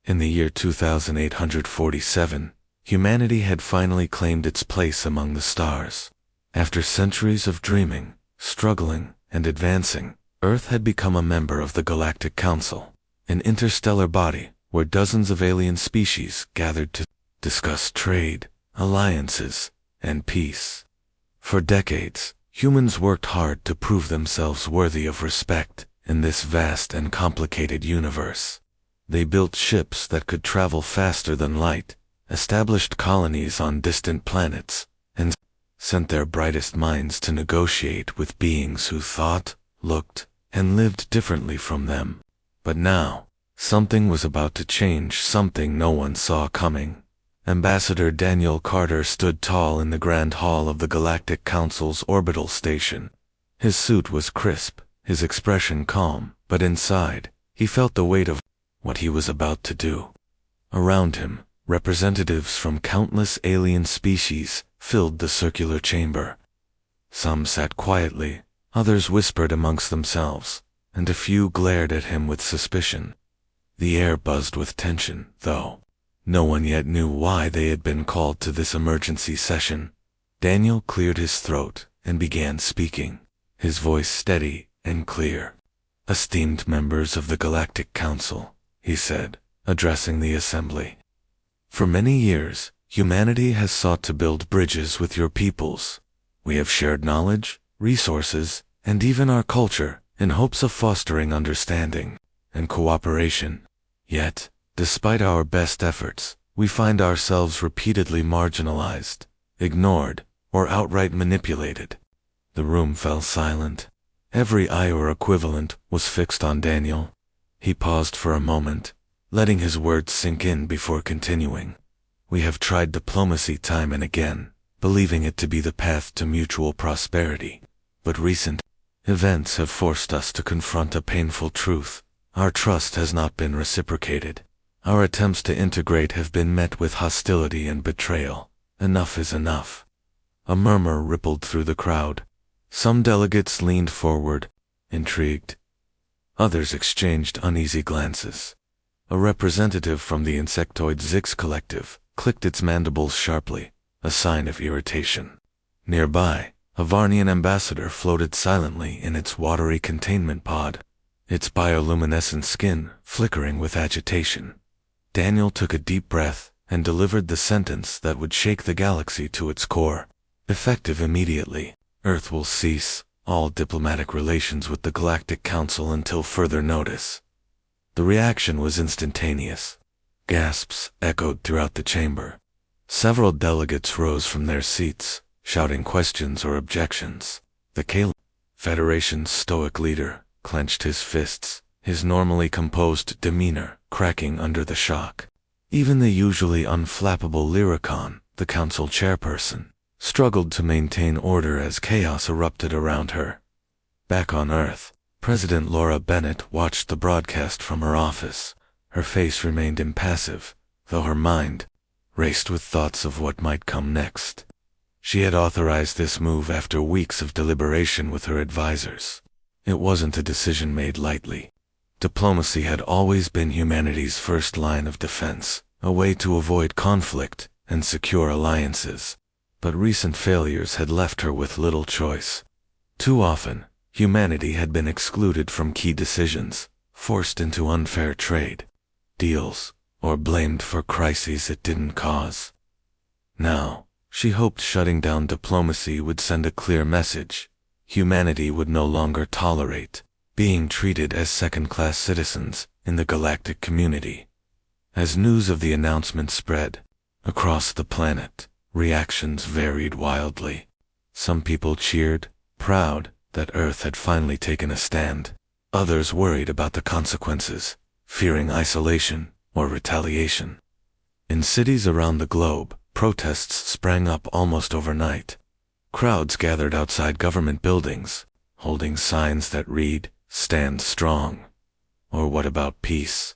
In the year 2847, humanity had finally claimed its place among the stars. After centuries of dreaming, struggling, and advancing, Earth had become a member of the Galactic Council, an interstellar body where dozens of alien species gathered to discuss trade, alliances, and peace. For decades, humans worked hard to prove themselves worthy of respect in this vast and complicated universe. They built ships that could travel faster than light, established colonies on distant planets, and sent their brightest minds to negotiate with beings who thought, looked, and lived differently from them. But now, something was about to change, something no one saw coming. Ambassador Daniel Carter stood tall in the Grand Hall of the Galactic Council's orbital station. His suit was crisp, his expression calm, but inside, he felt the weight of what he was about to do. Around him, representatives from countless alien species filled the circular chamber. Some sat quietly, others whispered amongst themselves, and a few glared at him with suspicion. The air buzzed with tension, though. No one yet knew why they had been called to this emergency session. Daniel cleared his throat and began speaking, his voice steady and clear. "Esteemed members of the Galactic Council," he said, addressing the assembly. "For many years, humanity has sought to build bridges with your peoples. We have shared knowledge, resources, and even our culture in hopes of fostering understanding and cooperation. Yet, despite our best efforts, we find ourselves repeatedly marginalized, ignored, or outright manipulated." The room fell silent. Every eye or equivalent was fixed on Daniel. He paused for a moment, letting his words sink in before continuing. "We have tried diplomacy time and again, believing it to be the path to mutual prosperity. But recent events have forced us to confront a painful truth. Our trust has not been reciprocated. Our attempts to integrate have been met with hostility and betrayal. Enough is enough." A murmur rippled through the crowd. Some delegates leaned forward, intrigued. Others exchanged uneasy glances. A representative from the insectoid Zix collective clicked its mandibles sharply, a sign of irritation. Nearby, a Varnian ambassador floated silently in its watery containment pod, its bioluminescent skin flickering with agitation. Daniel took a deep breath and delivered the sentence that would shake the galaxy to its core. "Effective immediately, Earth will cease all diplomatic relations with the Galactic Council until further notice." The reaction was instantaneous. Gasps echoed throughout the chamber. Several delegates rose from their seats, shouting questions or objections. The Federation's stoic leader clenched his fists, his normally composed demeanor cracking under the shock. Even the usually unflappable Lyricon, the council chairperson, struggled to maintain order as chaos erupted around her. Back on Earth, President Laura Bennett watched the broadcast from her office. Her face remained impassive, though her mind raced with thoughts of what might come next. She had authorized this move after weeks of deliberation with her advisors. It wasn't a decision made lightly. Diplomacy had always been humanity's first line of defense, a way to avoid conflict and secure alliances. But recent failures had left her with little choice. Too often, humanity had been excluded from key decisions, forced into unfair trade deals, or blamed for crises it didn't cause. Now, she hoped shutting down diplomacy would send a clear message. Humanity would no longer tolerate being treated as second-class citizens in the galactic community. As news of the announcement spread across the planet, reactions varied wildly. Some people cheered, proud that Earth had finally taken a stand. Others worried about the consequences, fearing isolation or retaliation. In cities around the globe, protests sprang up almost overnight. Crowds gathered outside government buildings, holding signs that read, "Stand strong," or "What about peace?"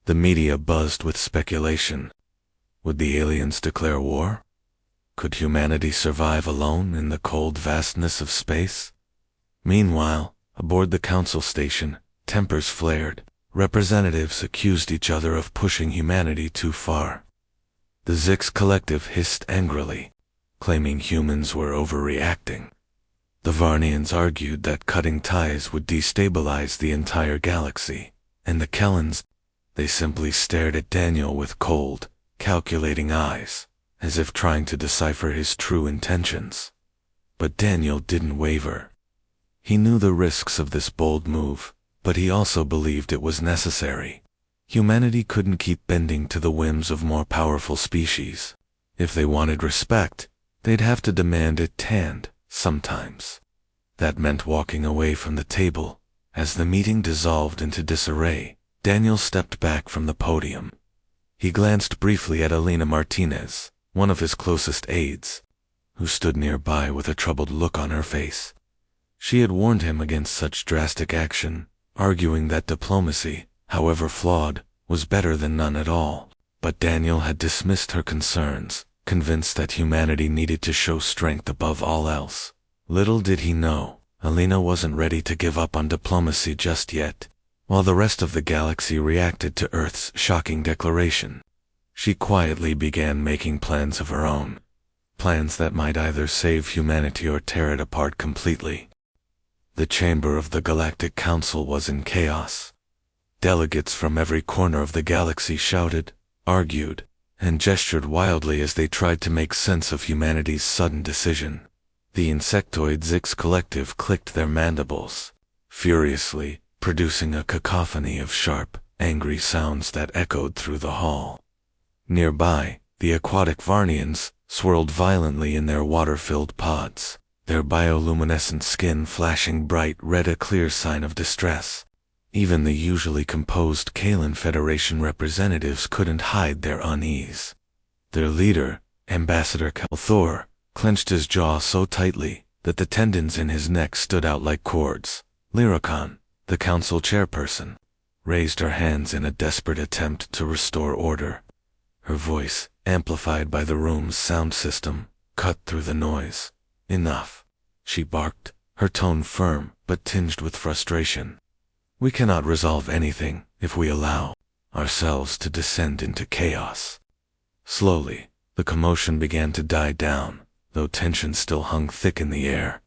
The media buzzed with speculation. Would the aliens declare war? Could humanity survive alone in the cold vastness of space? Meanwhile, aboard the council station, tempers flared. representatives accused each other of pushing humanity too far. The Zix collective hissed angrily, claiming humans were overreacting. The Varnians argued that cutting ties would destabilize the entire galaxy, and the Kellans, they simply stared at Daniel with cold, calculating eyes, as if trying to decipher his true intentions. But Daniel didn't waver. He knew the risks of this bold move, but he also believed it was necessary. Humanity couldn't keep bending to the whims of more powerful species. If they wanted respect, they'd have to demand it, and, sometimes, that meant walking away from the table. As the meeting dissolved into disarray, Daniel stepped back from the podium. He glanced briefly at Elena Martinez, one of his closest aides, who stood nearby with a troubled look on her face. She had warned him against such drastic action, arguing that diplomacy, however flawed, was better than none at all. But Daniel had dismissed her concerns, convinced that humanity needed to show strength above all else. Little did he know, Elena wasn't ready to give up on diplomacy just yet. While the rest of the galaxy reacted to Earth's shocking declaration, she quietly began making plans of her own. Plans that might either save humanity or tear it apart completely. The chamber of the Galactic Council was in chaos. Delegates from every corner of the galaxy shouted, argued, and gestured wildly as they tried to make sense of humanity's sudden decision. The insectoid Zix collective clicked their mandibles, furiously, producing a cacophony of sharp, angry sounds that echoed through the hall. Nearby, the aquatic Varnians swirled violently in their water-filled pods, their bioluminescent skin flashing bright red, a clear sign of distress. Even the usually composed Kalan Federation representatives couldn't hide their unease. Their leader, Ambassador Thor, clenched his jaw so tightly that the tendons in his neck stood out like cords. Lyricon, the council chairperson, raised her hands in a desperate attempt to restore order. Her voice, amplified by the room's sound system, cut through the noise. "Enough," she barked, her tone firm but tinged with frustration. "We cannot resolve anything if we allow ourselves to descend into chaos." Slowly, the commotion began to die down, though tension still hung thick in the air.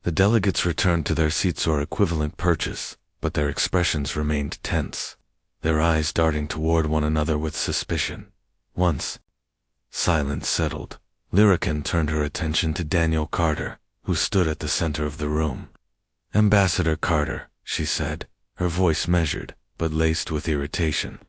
The delegates returned to their seats or equivalent perches, but their expressions remained tense, their eyes darting toward one another with suspicion. Once silence settled, Lyricon turned her attention to Daniel Carter, who stood at the center of the room. "Ambassador Carter," she said, her voice measured, but laced with irritation.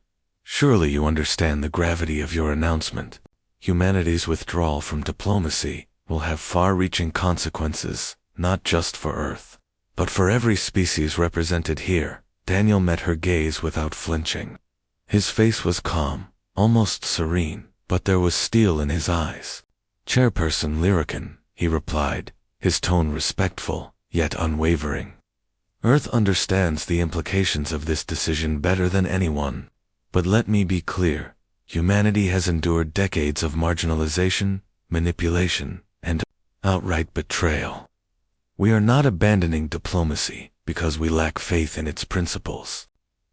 "Surely you understand the gravity of your announcement. Humanity's withdrawal from diplomacy will have far-reaching consequences, not just for Earth, but for every species represented here." Daniel met her gaze without flinching. His face was calm, almost serene, but there was steel in his eyes. "Chairperson Lyricon," he replied, his tone respectful, yet unwavering. "Earth understands the implications of this decision better than anyone. But let me be clear, humanity has endured decades of marginalization, manipulation, and outright betrayal. We are not abandoning diplomacy because we lack faith in its principles.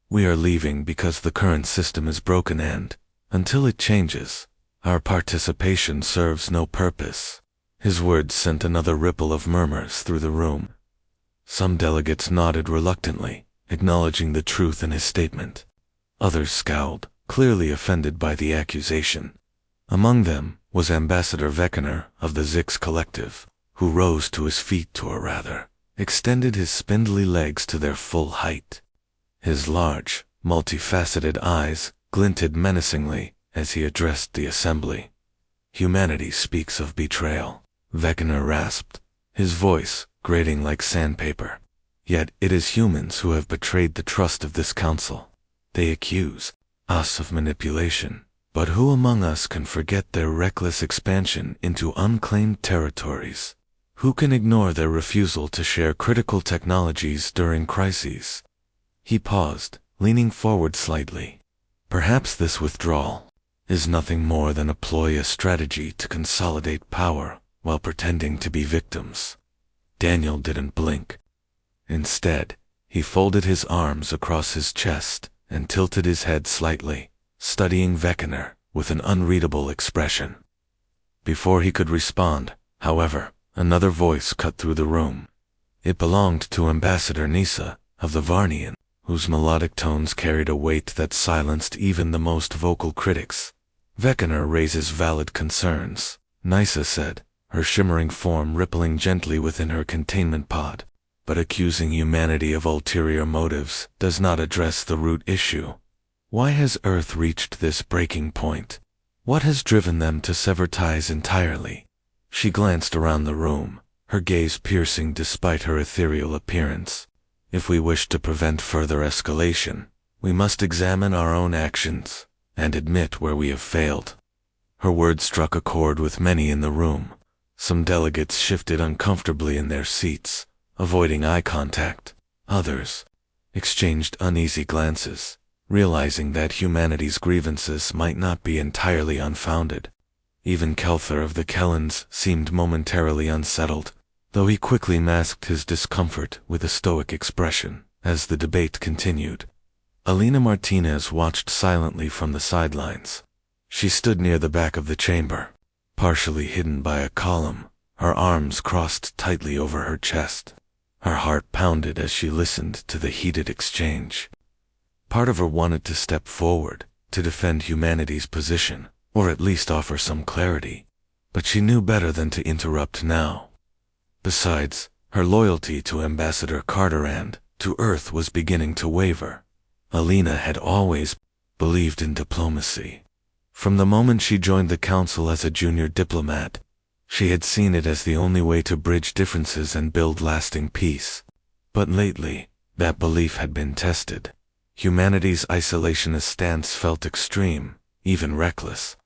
We are leaving because the current system is broken and, until it changes, our participation serves no purpose." His words sent another ripple of murmurs through the room. Some delegates nodded reluctantly, acknowledging the truth in his statement. Others scowled, clearly offended by the accusation. Among them was Ambassador Veckener of the Zix Collective, who rose to his feet, or rather, extended his spindly legs to their full height. His large, multifaceted eyes glinted menacingly as he addressed the assembly. "Humanity speaks of betrayal," Veckener rasped, his voice grating like sandpaper. "Yet it is humans who have betrayed the trust of this council. They accuse us of manipulation, but who among us can forget their reckless expansion into unclaimed territories? Who can ignore their refusal to share critical technologies during crises?" He paused, leaning forward slightly. "Perhaps this withdrawal is nothing more than a ploy, a strategy to consolidate power while pretending to be victims." Daniel didn't blink. Instead, he folded his arms across his chest and tilted his head slightly, studying Veckener with an unreadable expression. Before he could respond, however, another voice cut through the room. It belonged to Ambassador Nisa of the Varnian, whose melodic tones carried a weight that silenced even the most vocal critics. Veckener raises valid concerns, Nisa said, her shimmering form rippling gently within her containment pod. But accusing humanity of ulterior motives does not address the root issue. Why has Earth reached this breaking point? What has driven them to sever ties entirely? She glanced around the room, her gaze piercing despite her ethereal appearance. If we wish to prevent further escalation, we must examine our own actions and admit where we have failed. Her words struck a chord with many in the room. Some delegates shifted uncomfortably in their seats, avoiding eye contact. Others exchanged uneasy glances, realizing that humanity's grievances might not be entirely unfounded. Even Kelthar of the Kellans seemed momentarily unsettled, though he quickly masked his discomfort with a stoic expression as the debate continued. Alina Martinez watched silently from the sidelines. She stood near the back of the chamber, partially hidden by a column, her arms crossed tightly over her chest. Her heart pounded as she listened to the heated exchange. Part of her wanted to step forward, to defend humanity's position, or at least offer some clarity, but she knew better than to interrupt now. Besides, her loyalty to Ambassador Carterand, to Earth, was beginning to waver. Alina had always believed in diplomacy. From the moment she joined the council as a junior diplomat, she had seen it as the only way to bridge differences and build lasting peace. But lately, that belief had been tested. Humanity's isolationist stance felt extreme, even reckless.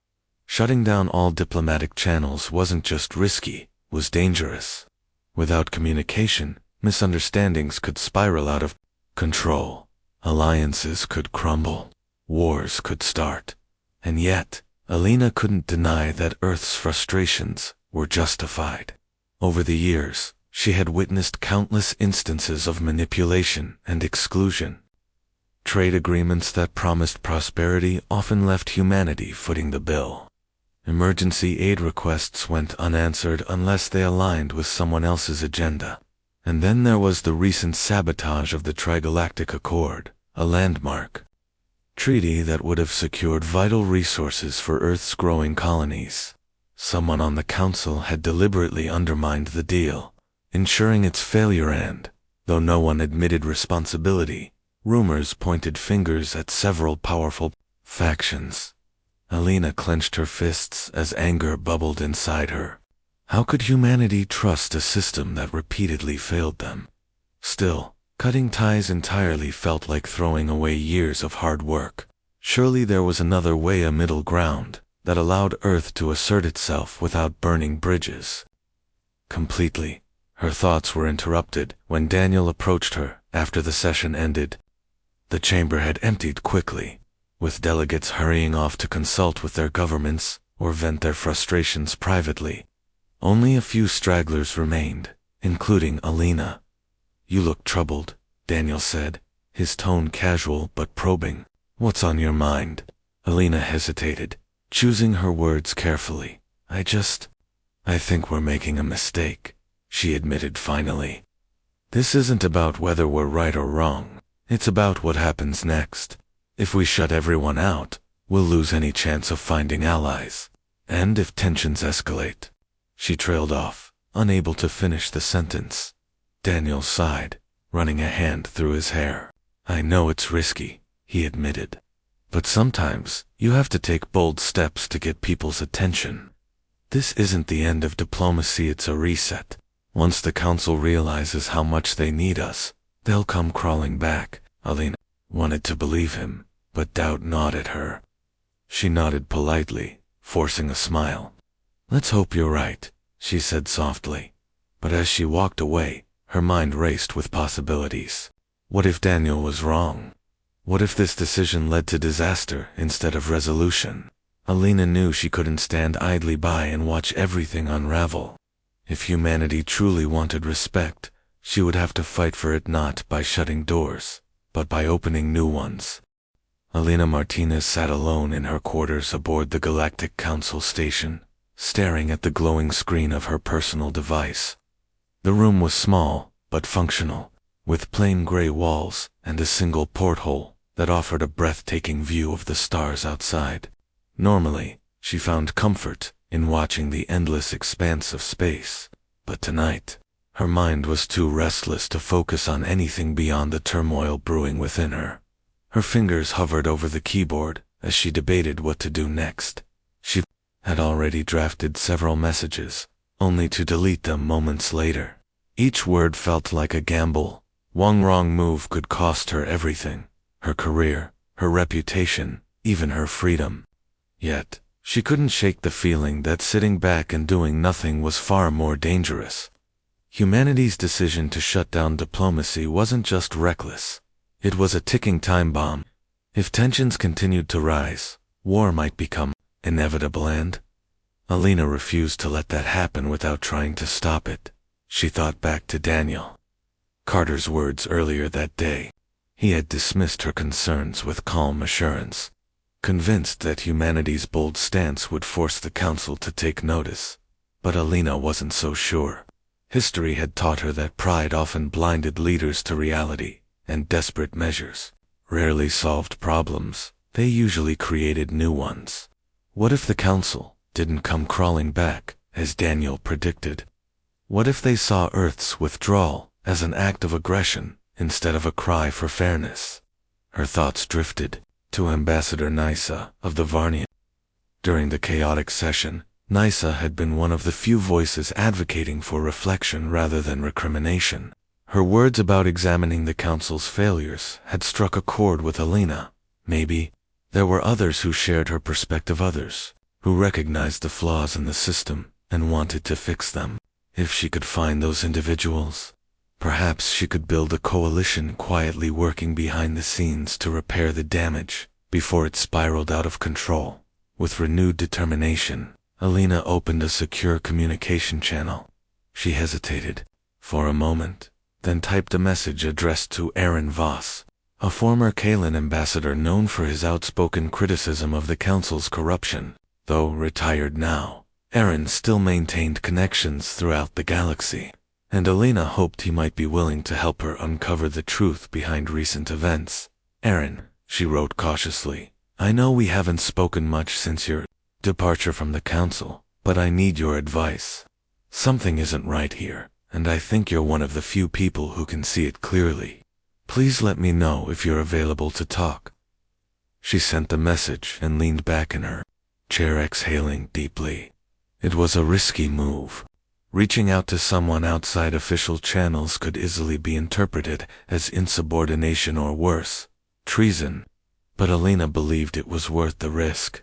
Shutting down all diplomatic channels wasn't just risky, was dangerous. Without communication, misunderstandings could spiral out of control. Alliances could crumble. Wars could start. And yet, Alina couldn't deny that Earth's frustrations were justified. Over the years, she had witnessed countless instances of manipulation and exclusion. Trade agreements that promised prosperity often left humanity footing the bill. Emergency aid requests went unanswered unless they aligned with someone else's agenda. And then there was the recent sabotage of the Trigalactic Accord, a landmark treaty that would have secured vital resources for Earth's growing colonies. Someone on the council had deliberately undermined the deal, ensuring its failure, and, though no one admitted responsibility, rumors pointed fingers at several powerful factions. Alina clenched her fists as anger bubbled inside her. How could humanity trust a system that repeatedly failed them? Still, cutting ties entirely felt like throwing away years of hard work. Surely there was another way, a middle ground that allowed Earth to assert itself without burning bridges. Completely, her thoughts were interrupted when Daniel approached her after the session ended. The chamber had emptied quickly, with delegates hurrying off to consult with their governments or vent their frustrations privately. Only a few stragglers remained, including Alina. "You look troubled," Daniel said, his tone casual but probing. "What's on your mind?" Alina hesitated, choosing her words carefully. I think we're making a mistake," she admitted finally. "This isn't about whether we're right or wrong. It's about what happens next. If we shut everyone out, we'll lose any chance of finding allies. And if tensions escalate..." She trailed off, unable to finish the sentence. Daniel sighed, running a hand through his hair. "I know it's risky," he admitted. "But sometimes, you have to take bold steps to get people's attention. This isn't the end of diplomacy, it's a reset. Once the council realizes how much they need us, they'll come crawling back." Alina wanted to believe him, but doubt gnawed at her. She nodded politely, forcing a smile. "Let's hope you're right," she said softly. But as she walked away, her mind raced with possibilities. What if Daniel was wrong? What if this decision led to disaster instead of resolution? Alina knew she couldn't stand idly by and watch everything unravel. If humanity truly wanted respect, she would have to fight for it, not by shutting doors, but by opening new ones. Alina Martinez sat alone in her quarters aboard the Galactic Council station, staring at the glowing screen of her personal device. The room was small, but functional, with plain gray walls and a single porthole that offered a breathtaking view of the stars outside. Normally, she found comfort in watching the endless expanse of space, but tonight, her mind was too restless to focus on anything beyond the turmoil brewing within her. Her fingers hovered over the keyboard as she debated what to do next. She had already drafted several messages, only to delete them moments later. Each word felt like a gamble. One wrong move could cost her everything: her career, her reputation, even her freedom. Yet, she couldn't shake the feeling that sitting back and doing nothing was far more dangerous. Humanity's decision to shut down diplomacy wasn't just reckless. It was a ticking time bomb. If tensions continued to rise, war might become inevitable, and Alina refused to let that happen without trying to stop it. She thought back to Daniel Carter's words earlier that day. He had dismissed her concerns with calm assurance, convinced that humanity's bold stance would force the Council to take notice. But Alina wasn't so sure. History had taught her that pride often blinded leaders to reality, and desperate measures rarely solved problems. They usually created new ones. What if the Council didn't come crawling back, as Daniel predicted? What if they saw Earth's withdrawal as an act of aggression instead of a cry for fairness? Her thoughts drifted to Ambassador Nysa of the Varnian. During the chaotic session, Nysa had been one of the few voices advocating for reflection rather than recrimination. Her words about examining the Council's failures had struck a chord with Alina. Maybe there were others who shared her perspective, others who recognized the flaws in the system and wanted to fix them. If she could find those individuals, perhaps she could build a coalition quietly working behind the scenes to repair the damage before it spiraled out of control. With renewed determination, Alina opened a secure communication channel. She hesitated for a moment, then typed a message addressed to Aaron Voss, a former Kalan ambassador known for his outspoken criticism of the Council's corruption. Though retired now, Aaron still maintained connections throughout the galaxy, and Alina hoped he might be willing to help her uncover the truth behind recent events. "Aaron," she wrote cautiously, "I know we haven't spoken much since your departure from the Council, but I need your advice. Something isn't right here, and I think you're one of the few people who can see it clearly. Please let me know if you're available to talk." She sent the message and leaned back in her chair, exhaling deeply. It was a risky move. Reaching out to someone outside official channels could easily be interpreted as insubordination or worse, treason. But Alina believed it was worth the risk.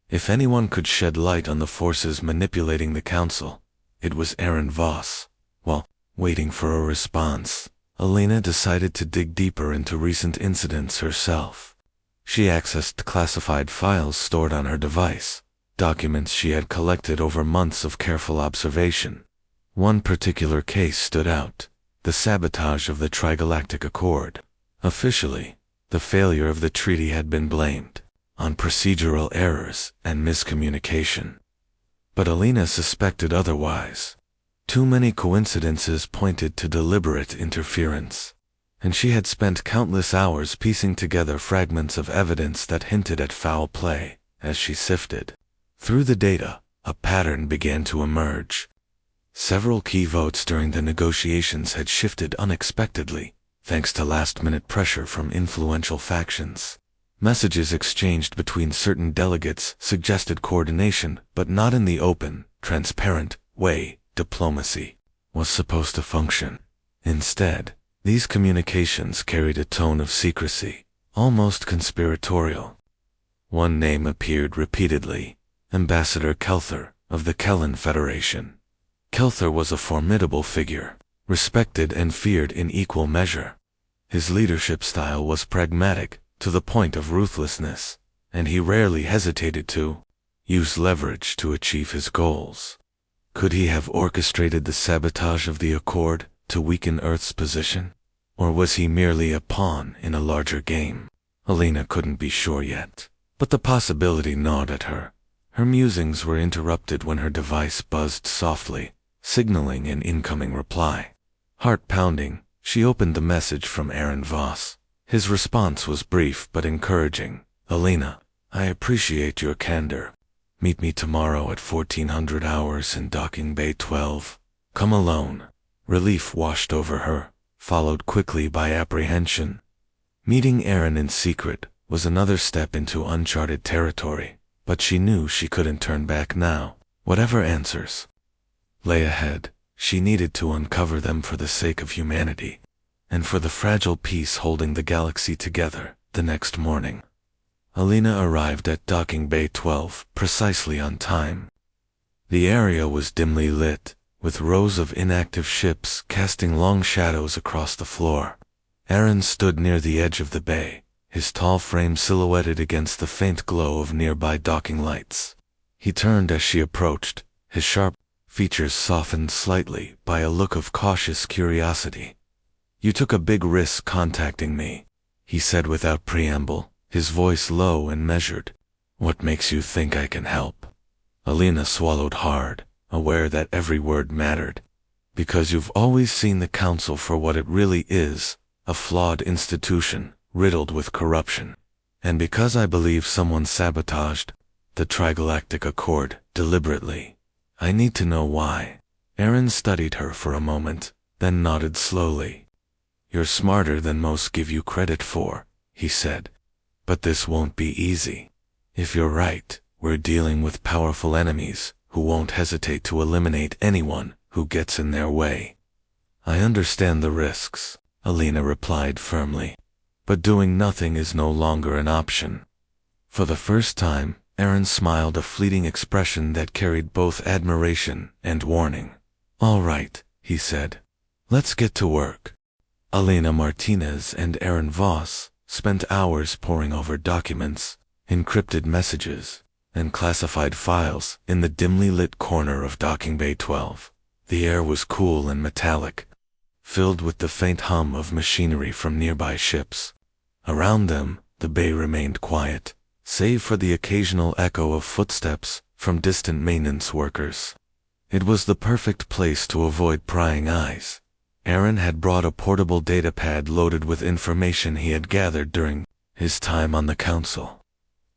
If anyone could shed light on the forces manipulating the Council, it was Aaron Voss. While waiting for a response, Alina decided to dig deeper into recent incidents herself. She accessed classified files stored on her device, documents she had collected over months of careful observation. One particular case stood out: the sabotage of the Trigalactic Accord. Officially, the failure of the treaty had been blamed on procedural errors and miscommunication. But Alina suspected otherwise. Too many coincidences pointed to deliberate interference, and she had spent countless hours piecing together fragments of evidence that hinted at foul play. As she sifted through the data, a pattern began to emerge. Several key votes during the negotiations had shifted unexpectedly, thanks to last-minute pressure from influential factions. Messages exchanged between certain delegates suggested coordination, but not in the open, transparent way diplomacy was supposed to function. Instead, these communications carried a tone of secrecy, almost conspiratorial. One name appeared repeatedly: Ambassador Kelther of the Kellan Federation. Kelther was a formidable figure, respected and feared in equal measure. His leadership style was pragmatic, to the point of ruthlessness, and he rarely hesitated to use leverage to achieve his goals. Could he have orchestrated the sabotage of the Accord to weaken Earth's position? Or was he merely a pawn in a larger game? Alina couldn't be sure yet, but the possibility gnawed at her. Her musings were interrupted when her device buzzed softly, signaling an incoming reply. Heart pounding, she opened the message from Aaron Voss. His response was brief but encouraging. Alina, I appreciate your candor. Meet me tomorrow at 1400 hours in Docking Bay 12. Come alone. Relief washed over her, followed quickly by apprehension. Meeting Aaron in secret was another step into uncharted territory, but she knew she couldn't turn back now. Whatever answers lay ahead, she needed to uncover them for the sake of humanity, and for the fragile peace holding the galaxy together. The next morning, Alina arrived at Docking Bay 12 precisely on time. The area was dimly lit, with rows of inactive ships casting long shadows across the floor. Aaron stood near the edge of the bay, his tall frame silhouetted against the faint glow of nearby docking lights. He turned as she approached, his sharp features softened slightly by a look of cautious curiosity. You took a big risk contacting me, he said without preamble, his voice low and measured. What makes you think I can help? Alina swallowed hard, aware that every word mattered. Because you've always seen the Council for what it really is, a flawed institution, riddled with corruption. And because I believe someone sabotaged the Trigalactic Accord deliberately. I need to know why. Aaron studied her for a moment, then nodded slowly. You're smarter than most give you credit for, he said. But this won't be easy. If you're right, we're dealing with powerful enemies who won't hesitate to eliminate anyone who gets in their way. I understand the risks, Alina replied firmly. But doing nothing is no longer an option. For the first time, Aaron smiled, a fleeting expression that carried both admiration and warning. All right, he said. Let's get to work. Alina Martinez and Aaron Voss spent hours poring over documents, encrypted messages, and classified files in the dimly lit corner of Docking Bay 12. The air was cool and metallic, filled with the faint hum of machinery from nearby ships. Around them, the bay remained quiet, save for the occasional echo of footsteps from distant maintenance workers. It was the perfect place to avoid prying eyes. Aaron had brought a portable datapad loaded with information he had gathered during his time on the Council.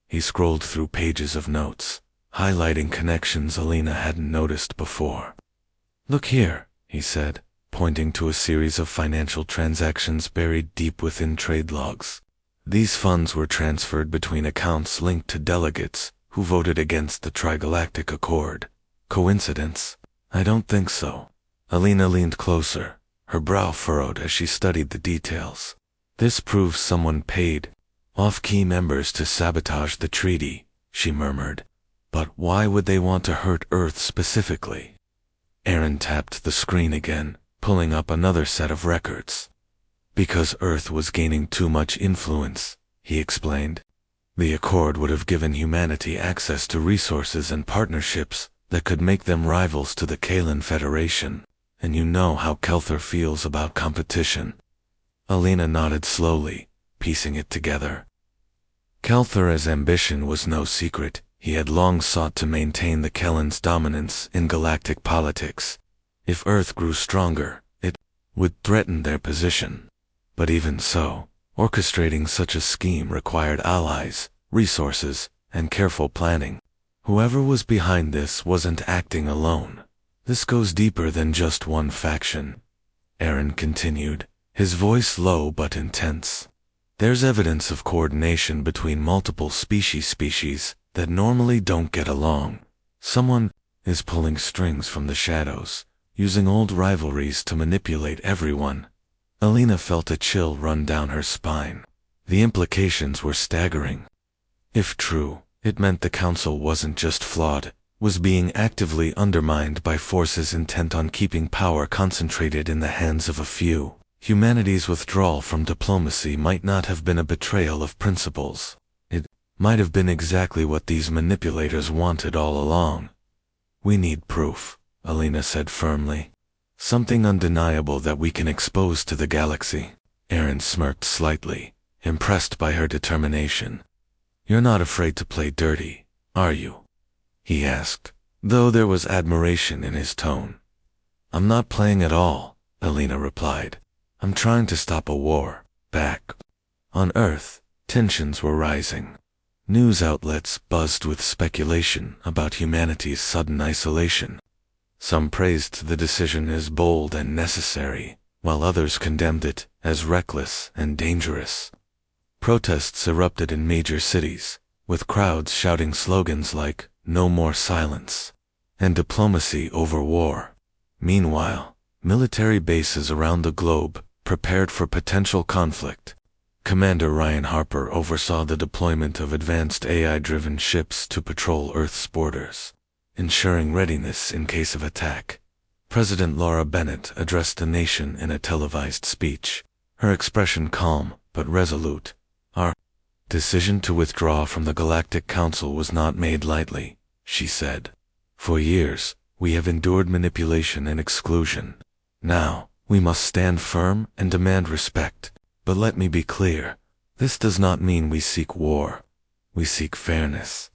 He scrolled through pages of notes, highlighting connections Alina hadn't noticed before. Look here, he said, pointing to a series of financial transactions buried deep within trade logs. These funds were transferred between accounts linked to delegates who voted against the Trigalactic Accord. Coincidence? I don't think so. Alina leaned closer, her brow furrowed as she studied the details. This proves someone paid off key members to sabotage the treaty, she murmured. But why would they want to hurt Earth specifically? Aaron tapped the screen again, pulling up another set of records. Because Earth was gaining too much influence, he explained. The Accord would have given humanity access to resources and partnerships that could make them rivals to the Kalan Federation, and you know how Kelthar feels about competition. Alina nodded slowly, piecing it together. Kelthar's ambition was no secret. He had long sought to maintain the Kellan's dominance in galactic politics. If Earth grew stronger, it would threaten their position. But even so, orchestrating such a scheme required allies, resources, and careful planning. Whoever was behind this wasn't acting alone. This goes deeper than just one faction, Aaron continued, his voice low but intense. There's evidence of coordination between multiple species that normally don't get along. Someone is pulling strings from the shadows, using old rivalries to manipulate everyone. Alina felt a chill run down her spine. The implications were staggering. If true, it meant the Council wasn't just flawed, was being actively undermined by forces intent on keeping power concentrated in the hands of a few. Humanity's withdrawal from diplomacy might not have been a betrayal of principles. It might have been exactly what these manipulators wanted all along. We need proof, Alina said firmly. Something undeniable that we can expose to the galaxy. Aaron smirked slightly, impressed by her determination. "You're not afraid to play dirty, are you?" he asked, though there was admiration in his tone. "I'm not playing at all," Alina replied. "I'm trying to stop a war." Back on Earth, tensions were rising. News outlets buzzed with speculation about humanity's sudden isolation. Some praised the decision as bold and necessary, while others condemned it as reckless and dangerous. Protests erupted in major cities, with crowds shouting slogans like "No more silence" and "Diplomacy over war." Meanwhile, military bases around the globe prepared for potential conflict. Commander Ryan Harper oversaw the deployment of advanced AI-driven ships to patrol Earth's borders, ensuring readiness in case of attack. President Laura Bennett addressed the nation in a televised speech, her expression calm but resolute. "Our decision to withdraw from the Galactic Council was not made lightly," she said. "For years, we have endured manipulation and exclusion. Now, we must stand firm and demand respect. But let me be clear, this does not mean we seek war. We seek fairness."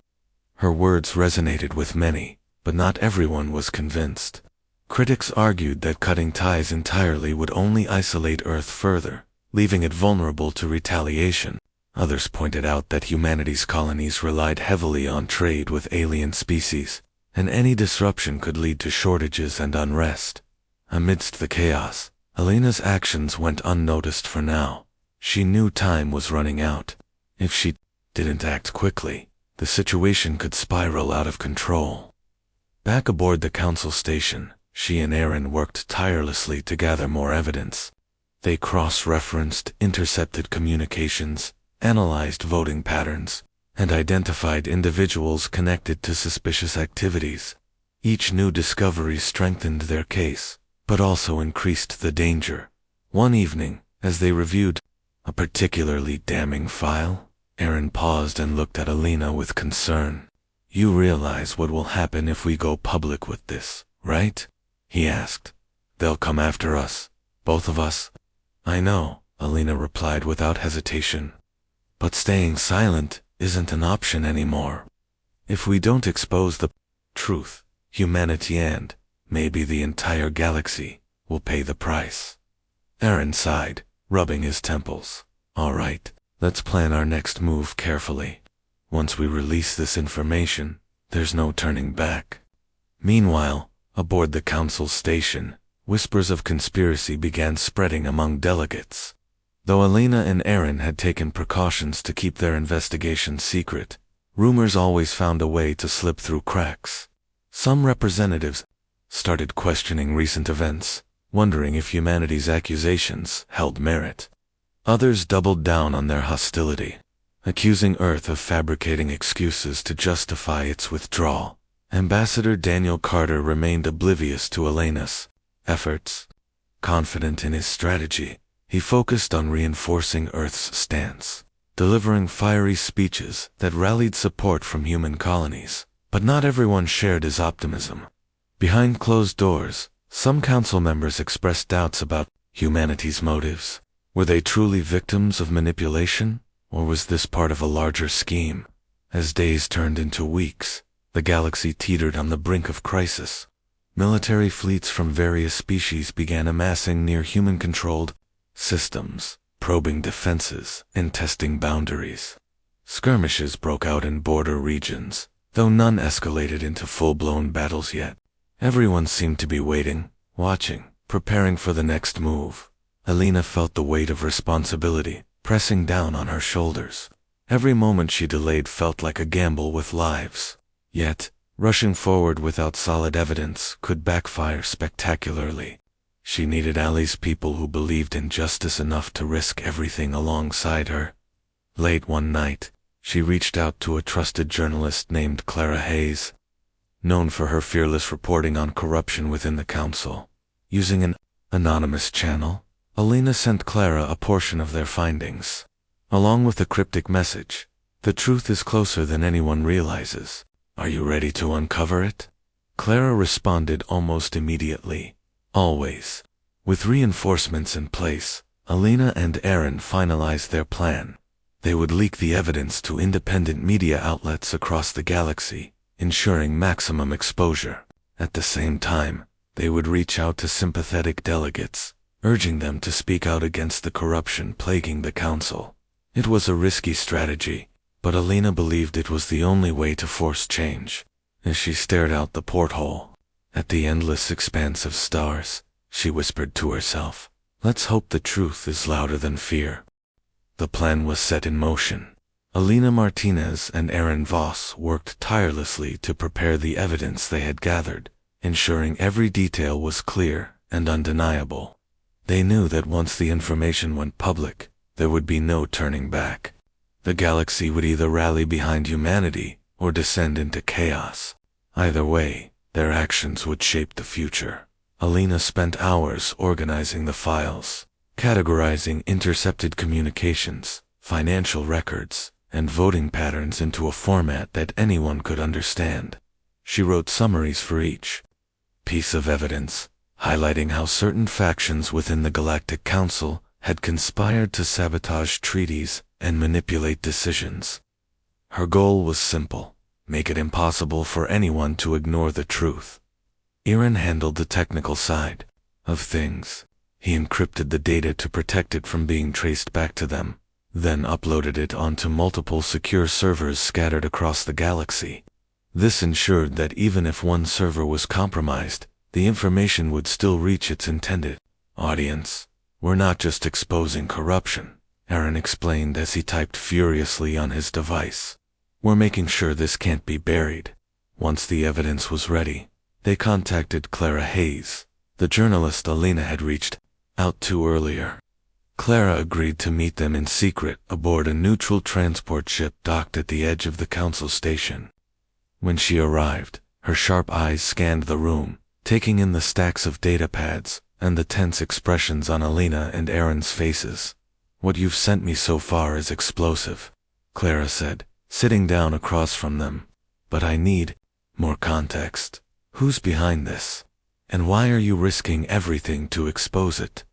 Her words resonated with many, but not everyone was convinced. Critics argued that cutting ties entirely would only isolate Earth further, leaving it vulnerable to retaliation. Others pointed out that humanity's colonies relied heavily on trade with alien species, and any disruption could lead to shortages and unrest. Amidst the chaos, Alina's actions went unnoticed for now. She knew time was running out. If she didn't act quickly, the situation could spiral out of control. Back aboard the council station, she and Aaron worked tirelessly to gather more evidence. They cross-referenced intercepted communications, analyzed voting patterns, and identified individuals connected to suspicious activities. Each new discovery strengthened their case, but also increased the danger. One evening, as they reviewed a particularly damning file, Aaron paused and looked at Alina with concern. "You realize what will happen if we go public with this, right?" he asked. "They'll come after us, both of us." "I know," Alina replied without hesitation. "But staying silent isn't an option anymore. If we don't expose the truth, humanity and, maybe the entire galaxy, will pay the price." Aaron sighed, rubbing his temples. "All right, let's plan our next move carefully. Once we release this information, there's no turning back." Meanwhile, aboard the council station, whispers of conspiracy began spreading among delegates. Though Alina and Aaron had taken precautions to keep their investigation secret, rumors always found a way to slip through cracks. Some representatives started questioning recent events, wondering if humanity's accusations held merit. Others doubled down on their hostility, accusing Earth of fabricating excuses to justify its withdrawal. Ambassador Daniel Carter remained oblivious to Alina's efforts. Confident in his strategy, he focused on reinforcing Earth's stance, delivering fiery speeches that rallied support from human colonies. But not everyone shared his optimism. Behind closed doors, some council members expressed doubts about humanity's motives. Were they truly victims of manipulation, or was this part of a larger scheme? As days turned into weeks, the galaxy teetered on the brink of crisis. Military fleets from various species began amassing near human-controlled systems, probing defenses and testing boundaries. Skirmishes broke out in border regions, though none escalated into full-blown battles yet. Everyone seemed to be waiting, watching, preparing for the next move. Alina felt the weight of responsibility pressing down on her shoulders. Every moment she delayed felt like a gamble with lives. Yet, rushing forward without solid evidence could backfire spectacularly. She needed Allie's people who believed in justice enough to risk everything alongside her. Late one night, she reached out to a trusted journalist named Clara Hayes, known for her fearless reporting on corruption within the council. Using an anonymous channel, Alina sent Clara a portion of their findings, along with a cryptic message. "The truth is closer than anyone realizes. Are you ready to uncover it?" Clara responded almost immediately. "Always." With reinforcements in place, Alina and Aaron finalized their plan. They would leak the evidence to independent media outlets across the galaxy, ensuring maximum exposure. At the same time, they would reach out to sympathetic delegates, urging them to speak out against the corruption plaguing the council. It was a risky strategy, but Alina believed it was the only way to force change. As she stared out the porthole, at the endless expanse of stars, she whispered to herself, "Let's hope the truth is louder than fear." The plan was set in motion. Alina Martinez and Aaron Voss worked tirelessly to prepare the evidence they had gathered, ensuring every detail was clear and undeniable. They knew that once the information went public, there would be no turning back. The galaxy would either rally behind humanity or descend into chaos. Either way, their actions would shape the future. Alina spent hours organizing the files, categorizing intercepted communications, financial records, and voting patterns into a format that anyone could understand. She wrote summaries for each piece of evidence, highlighting how certain factions within the Galactic Council had conspired to sabotage treaties and manipulate decisions. Her goal was simple: make it impossible for anyone to ignore the truth. Aaron handled the technical side of things. He encrypted the data to protect it from being traced back to them, then uploaded it onto multiple secure servers scattered across the galaxy. This ensured that even if one server was compromised, the information would still reach its intended audience. "We're not just exposing corruption," Aaron explained as he typed furiously on his device. "We're making sure this can't be buried." Once the evidence was ready, they contacted Clara Hayes, the journalist Alina had reached out to earlier. Clara agreed to meet them in secret aboard a neutral transport ship docked at the edge of the council station. When she arrived, her sharp eyes scanned the room, taking in the stacks of data pads and the tense expressions on Alina and Aaron's faces. "What you've sent me so far is explosive," Clara said, sitting down across from them. "But I need more context. Who's behind this? And why are you risking everything to expose it?"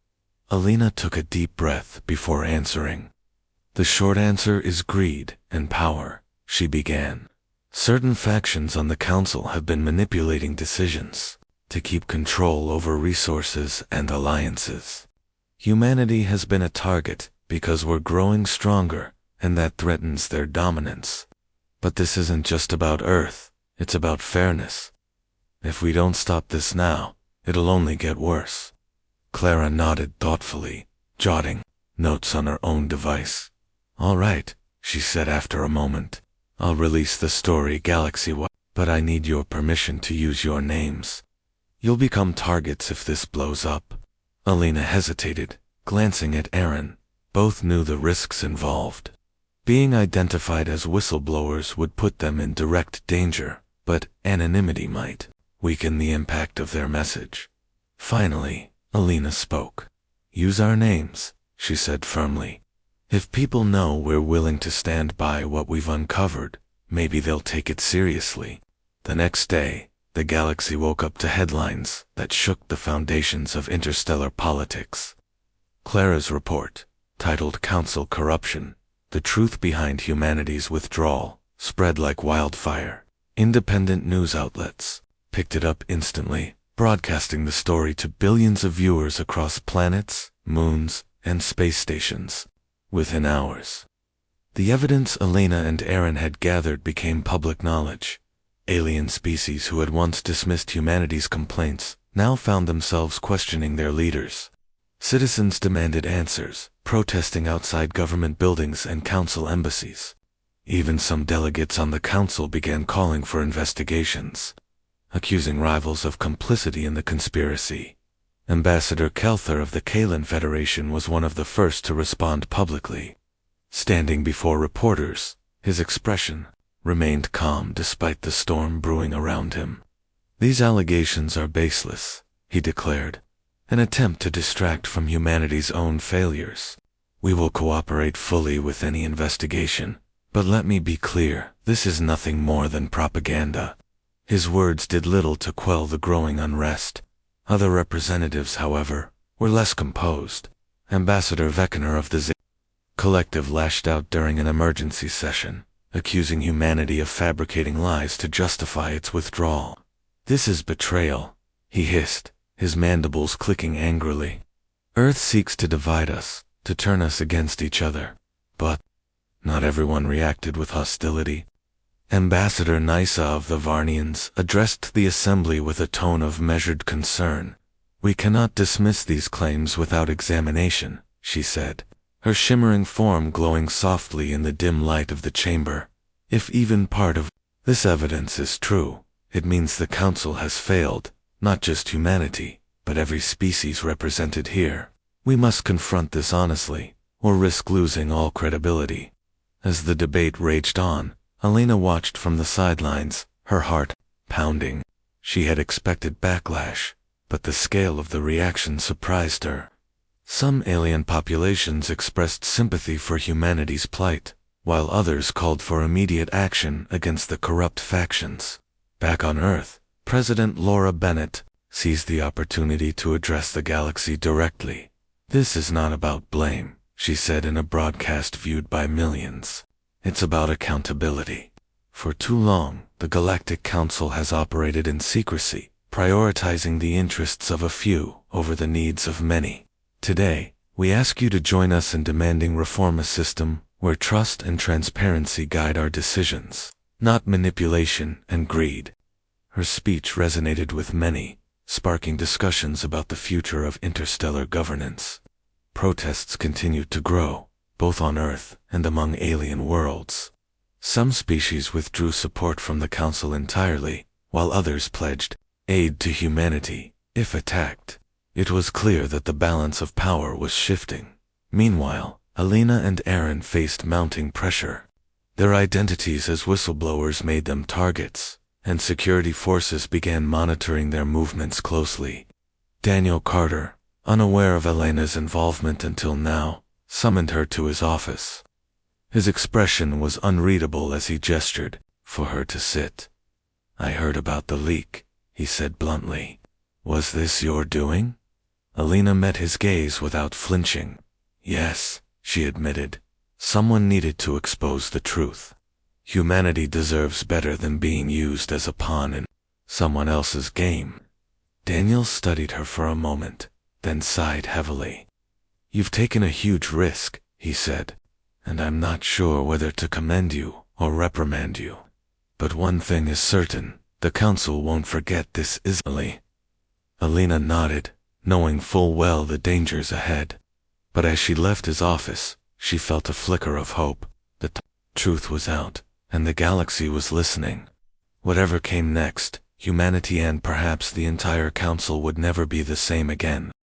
Alina took a deep breath before answering. "The short answer is greed and power," she began. "Certain factions on the council have been manipulating decisions to keep control over resources and alliances. Humanity has been a target because we're growing stronger, and that threatens their dominance. But this isn't just about Earth, it's about fairness. If we don't stop this now, it'll only get worse." Clara nodded thoughtfully, jotting notes on her own device. "All right," she said after a moment. "I'll release the story galaxy-wide, but I need your permission to use your names. You'll become targets if this blows up." Alina hesitated, glancing at Aaron. Both knew the risks involved. Being identified as whistleblowers would put them in direct danger, but anonymity might weaken the impact of their message. Finally, Alina spoke. "Use our names," she said firmly. "If people know we're willing to stand by what we've uncovered, maybe they'll take it seriously." The next day, the galaxy woke up to headlines that shook the foundations of interstellar politics. Clara's report, titled "Council Corruption: The Truth Behind Humanity's Withdrawal," spread like wildfire. Independent news outlets picked it up instantly, broadcasting the story to billions of viewers across planets, moons, and space stations. Within hours, the evidence Alina and Aaron had gathered became public knowledge. Alien species who had once dismissed humanity's complaints now found themselves questioning their leaders. Citizens demanded answers, protesting outside government buildings and council embassies. Even some delegates on the council began calling for investigations, accusing rivals of complicity in the conspiracy. Ambassador Kelther of the Kalan Federation was one of the first to respond publicly. Standing before reporters, his expression remained calm despite the storm brewing around him. "These allegations are baseless," he declared, "an attempt to distract from humanity's own failures. We will cooperate fully with any investigation, but let me be clear, this is nothing more than propaganda." His words did little to quell the growing unrest. Other representatives, however, were less composed. Ambassador Veckener of the Z Collective lashed out during an emergency session, accusing humanity of fabricating lies to justify its withdrawal. "This is betrayal," he hissed, his mandibles clicking angrily. "Earth seeks to divide us, to turn us against each other. But not everyone reacted with hostility. Ambassador Nysa of the Varnians addressed the assembly with a tone of measured concern. "We cannot dismiss these claims without examination," she said, her shimmering form glowing softly in the dim light of the chamber. "If even part of this evidence is true, it means the Council has failed, not just humanity, but every species represented here. We must confront this honestly, or risk losing all credibility." As the debate raged on, Elena watched from the sidelines, her heart pounding. She had expected backlash, but the scale of the reaction surprised her. Some alien populations expressed sympathy for humanity's plight, while others called for immediate action against the corrupt factions. Back on Earth, President Laura Bennett seized the opportunity to address the galaxy directly. "This is not about blame," she said in a broadcast viewed by millions. "It's about accountability. For too long, the Galactic Council has operated in secrecy, prioritizing the interests of a few over the needs of many. Today, we ask you to join us in demanding reform a system where trust and transparency guide our decisions, not manipulation and greed." Her speech resonated with many, sparking discussions about the future of interstellar governance. Protests continued to grow, both on Earth and among alien worlds. Some species withdrew support from the Council entirely, while others pledged aid to humanity if attacked. It was clear that the balance of power was shifting. Meanwhile, Elena and Aaron faced mounting pressure. Their identities as whistleblowers made them targets, and security forces began monitoring their movements closely. Daniel Carter, unaware of Elena's involvement until now, summoned her to his office. His expression was unreadable as he gestured for her to sit. "I heard about the leak," he said bluntly. "Was this your doing?" Elena met his gaze without flinching. "Yes," she admitted. "Someone needed to expose the truth. Humanity deserves better than being used as a pawn in someone else's game." Daniel studied her for a moment, then sighed heavily. "You've taken a huge risk," he said, "and I'm not sure whether to commend you or reprimand you. But one thing is certain, the Council won't forget this easily." Elena nodded, knowing full well the dangers ahead. But as she left his office, she felt a flicker of hope. The truth was out, and the galaxy was listening. Whatever came next, humanity and perhaps the entire Council would never be the same again.